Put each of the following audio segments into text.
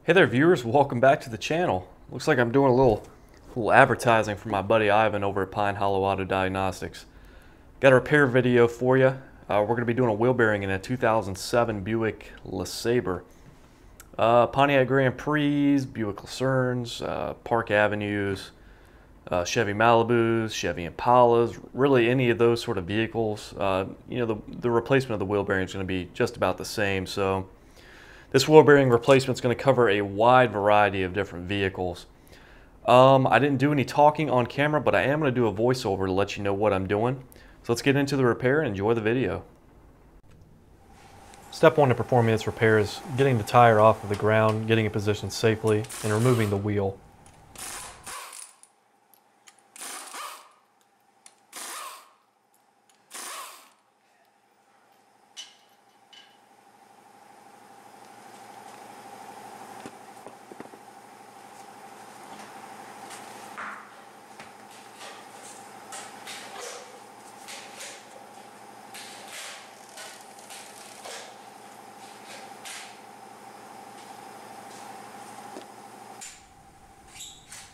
Hey there viewers, welcome back to the channel. Looks like I'm doing a little advertising for my buddy Ivan over at Pine Hollow Auto Diagnostics. Got a repair video for you. We're going to be doing a wheel bearing in a 2007 Buick Lesabre. Pontiac Grand Prix, Buick Lucernes, Park Avenues, Chevy Malibus, Chevy Impalas, really any of those sort of vehicles. The replacement of the wheel bearing is going to be just about the same. So this wheel bearing replacement is going to cover a wide variety of different vehicles. I didn't do any talking on camera, but I am going to do a voiceover to let you know what I'm doing. So let's get into the repair and enjoy the video. Step one to performing this repair is getting the tire off of the ground, getting it positioned safely, and removing the wheel.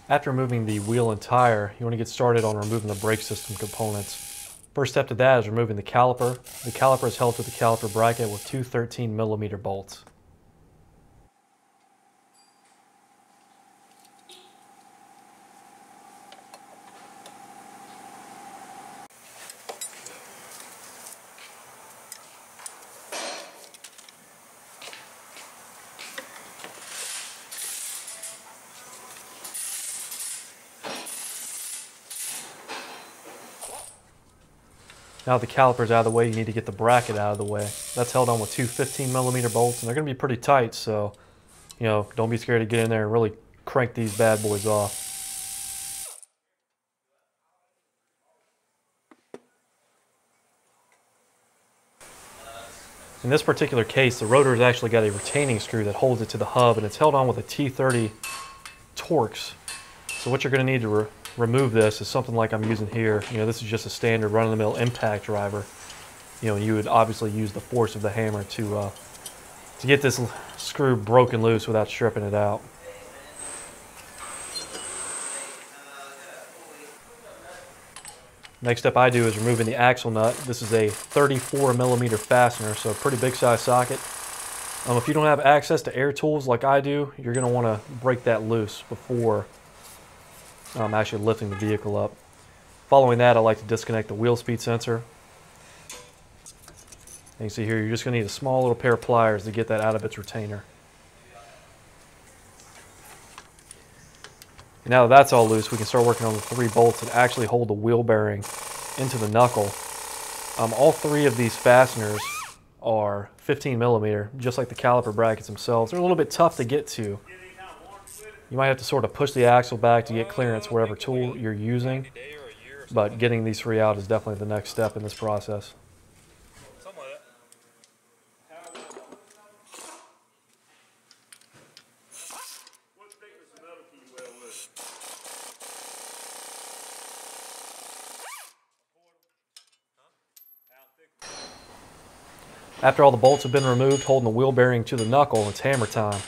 After removing the wheel and tire, you want to get started on removing the brake system components. First step to that is removing the caliper. The caliper is held to the caliper bracket with two 13mm bolts. Now the caliper's out of the way, you need to get the bracket out of the way. That's held on with two 15mm bolts, and they're going to be pretty tight, so don't be scared to get in there and really crank these bad boys off. In this particular case, the rotor has actually got a retaining screw that holds it to the hub, and it's held on with a T30 Torx. So what you're going to need to remove this is something like I'm using here. This is just a standard run-of-the-mill impact driver. You would obviously use the force of the hammer to get this screw broken loose without stripping it out. Next step I do is removing the axle nut. This is a 34mm fastener, so a pretty big size socket. If you don't have access to air tools like I do, you're going to want to break that loose before actually lifting the vehicle up. Following that, I like to disconnect the wheel speed sensor. And you see here, you're just going to need a small little pair of pliers to get that out of its retainer. And now that that's all loose, we can start working on the three bolts that actually hold the wheel bearing into the knuckle. All three of these fasteners are 15mm, just like the caliper brackets themselves. They're a little bit tough to get to. You might have to sort of push the axle back to get clearance wherever tool you're using, but getting these three out is definitely the next step in this process. After all the bolts have been removed, holding the wheel bearing to the knuckle, it's hammer time.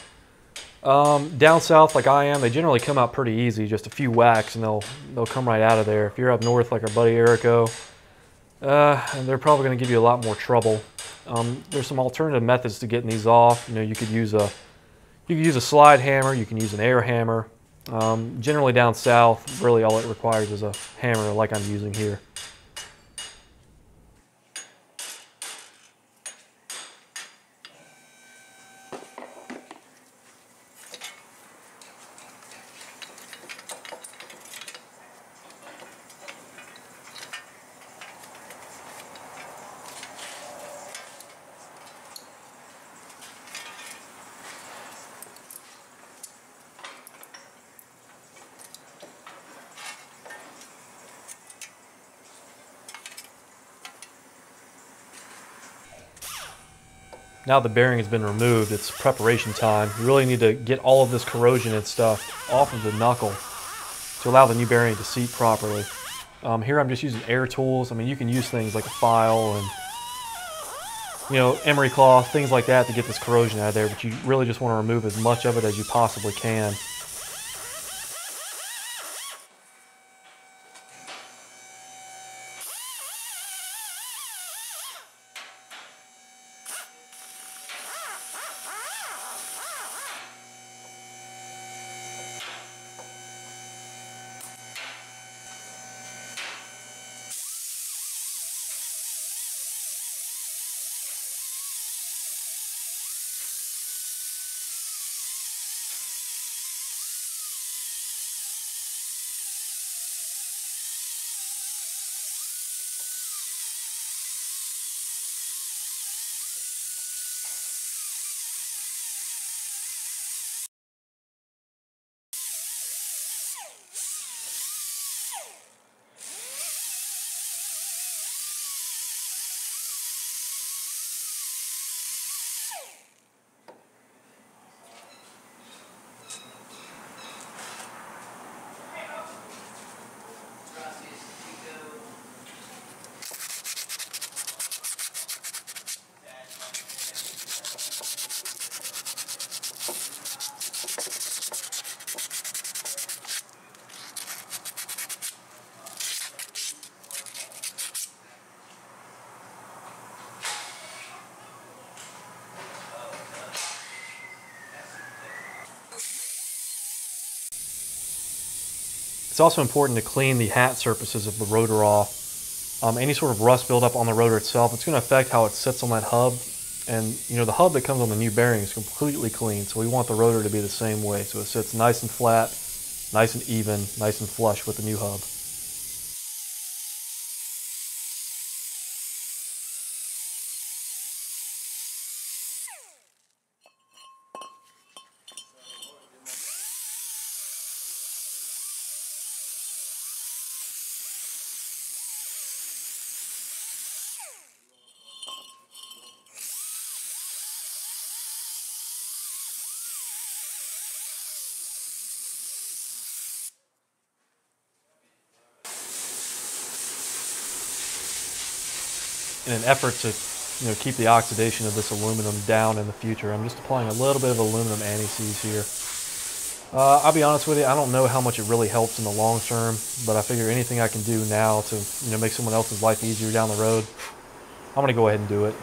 Down south like I am, they generally come out pretty easy, just a few whacks and they'll come right out of there. If you're up north like our buddy Erico, they're probably going to give you a lot more trouble. There's some alternative methods to getting these off. You could use a slide hammer, you can use an air hammer. Generally down south, really all it requires is a hammer like I'm using here. Now the bearing has been removed, it's preparation time. You really need to get all of this corrosion and stuff off of the knuckle to allow the new bearing to seat properly. Here I'm just using air tools. I mean, you can use things like a file and you know, emery cloth, things like that to get this corrosion out of there, but you really just want to remove as much of it as you possibly can. It's also important to clean the hat surfaces of the rotor off. Any sort of rust buildup on the rotor itself, it's going to affect how it sits on that hub. And you know, the hub that comes on the new bearing is completely clean, so we want the rotor to be the same way, so it sits nice and flat, nice and even, nice and flush with the new hub. In an effort to, you know, keep the oxidation of this aluminum down in the future, I'm just applying a little bit of aluminum anti-seize here. I'll be honest with you, I don't know how much it really helps in the long term, but I figure anything I can do now to, you know, make someone else's life easier down the road, I'm going to go ahead and do it.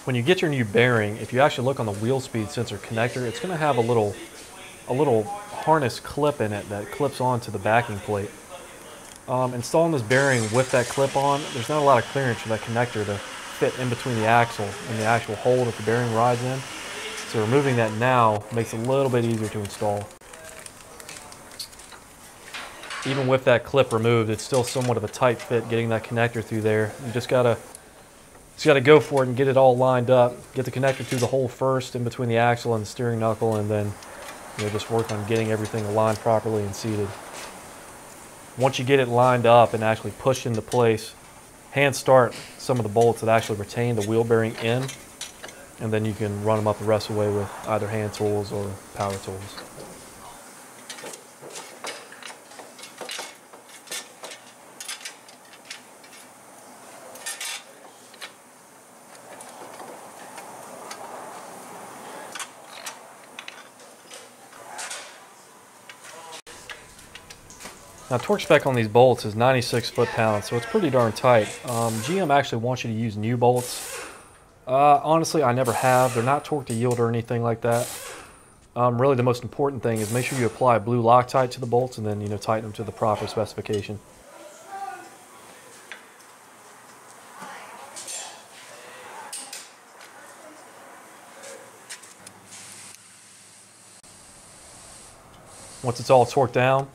When you get your new bearing, if you actually look on the wheel speed sensor connector, it's going to have a little harness clip in it that clips onto the backing plate. Installing this bearing with that clip on, there's not a lot of clearance for that connector to fit in between the axle and the actual hole that the bearing rides in. So removing that now makes it a little bit easier to install. Even with that clip removed, it's still somewhat of a tight fit getting that connector through there. You just gotta go for it and get it all lined up. Get the connector through the hole first in between the axle and the steering knuckle, and then, you know, just work on getting everything aligned properly and seated. Once you get it lined up and actually pushed into place, hand start some of the bolts that actually retain the wheel bearing in, and then you can run them up the rest of the way with either hand tools or power tools. Now, torque spec on these bolts is 96 foot-pounds, so it's pretty darn tight. GM actually wants you to use new bolts. Honestly, I never have. They're not torque to yield or anything like that. Really, the most important thing is make sure you apply blue Loctite to the bolts and then, you know, tighten them to the proper specification. Once it's all torqued down,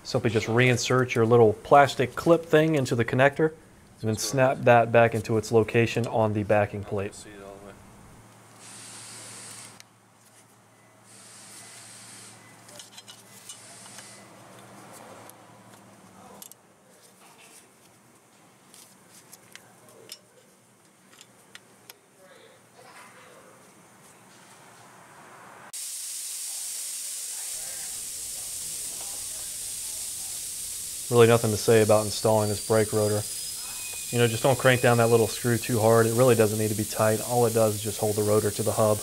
simply just reinsert your little plastic clip thing into the connector and then snap that back into its location on the backing plate. Really nothing to say about installing this brake rotor. You know, just don't crank down that little screw too hard. It really doesn't need to be tight. All it does is just hold the rotor to the hub.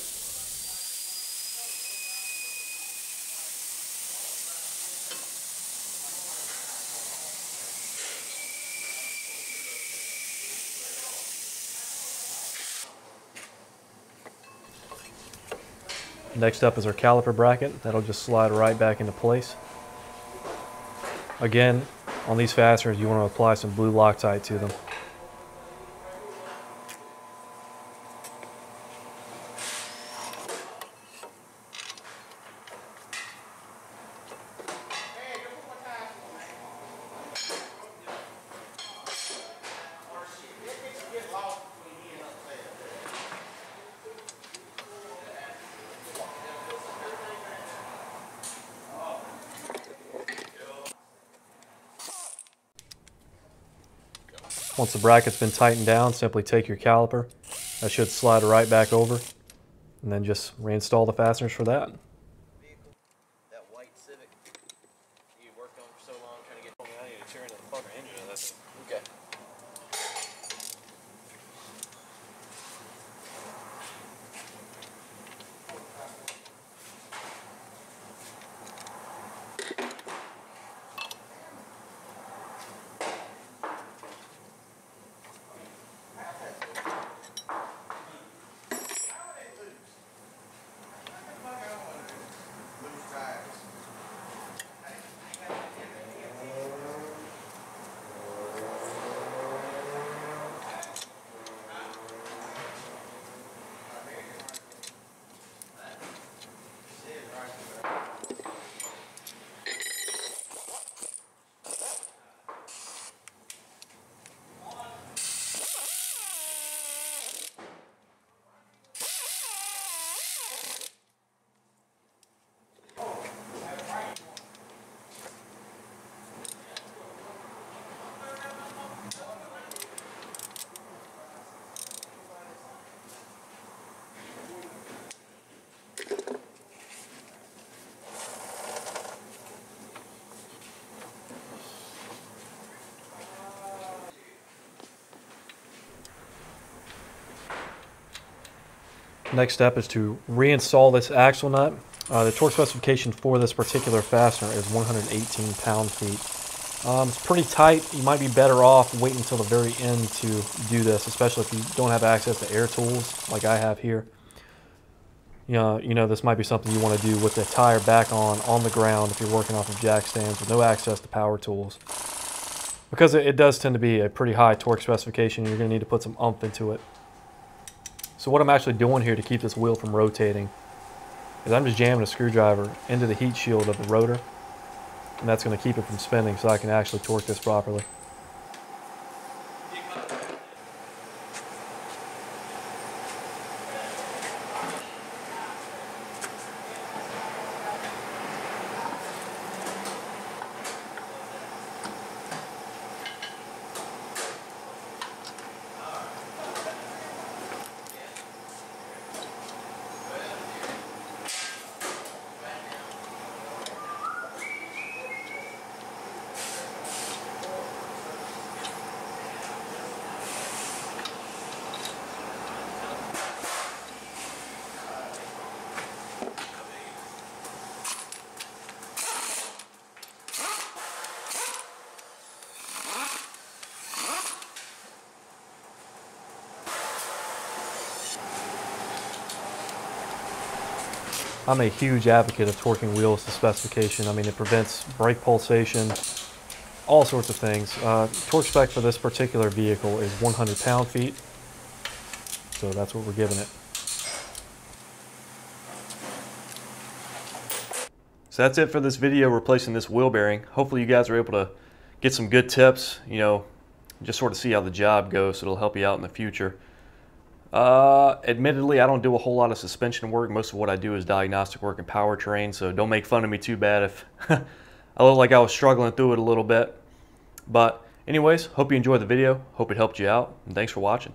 Next up is our caliper bracket. That'll just slide right back into place. Again, on these fasteners, you want to apply some blue Loctite to them. Once the bracket's been tightened down, simply take your caliper. That should slide right back over, and then just reinstall the fasteners for that. That white Civic you worked on for so long trying to get me. I need to turn the fucking engine of this. Okay. Next step is to reinstall this axle nut. The torque specification for this particular fastener is 118 pound-feet. It's pretty tight. You might be better off waiting until the very end to do this, especially if you don't have access to air tools like I have here. You know, this might be something you want to do with the tire back on the ground if you're working off of jack stands with no access to power tools. Because it does tend to be a pretty high torque specification, you're going to need to put some oomph into it. So what I'm actually doing here to keep this wheel from rotating is I'm just jamming a screwdriver into the heat shield of the rotor, and that's going to keep it from spinning so I can actually torque this properly. I'm a huge advocate of torquing wheels to specification. I mean, it prevents brake pulsation, all sorts of things. Torque spec for this particular vehicle is 100 pound-feet, so that's what we're giving it. So that's it for this video replacing this wheel bearing. Hopefully you guys are able to get some good tips, you know, just sort of see how the job goes, so it'll help you out in the future. Admittedly, I don't do a whole lot of suspension work. Most of what I do is diagnostic work and powertrain, so don't make fun of me too bad if I look like I was struggling through it a little bit. But anyways, hope you enjoyed the video. Hope it helped you out, and thanks for watching.